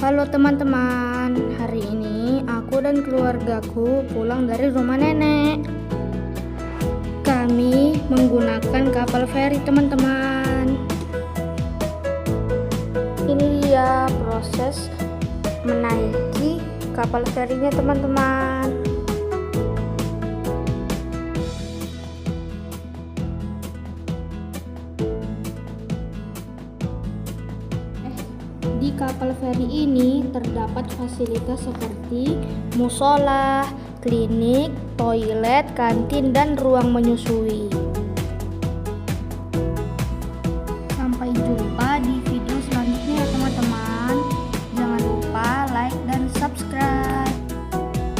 Halo teman-teman, hari ini aku dan keluargaku pulang dari rumah nenek. Kami menggunakan kapal feri teman-teman. Ini dia proses menaiki kapal ferinya teman-teman. Di kapal feri ini terdapat fasilitas seperti musola, klinik, toilet, kantin, dan ruang menyusui.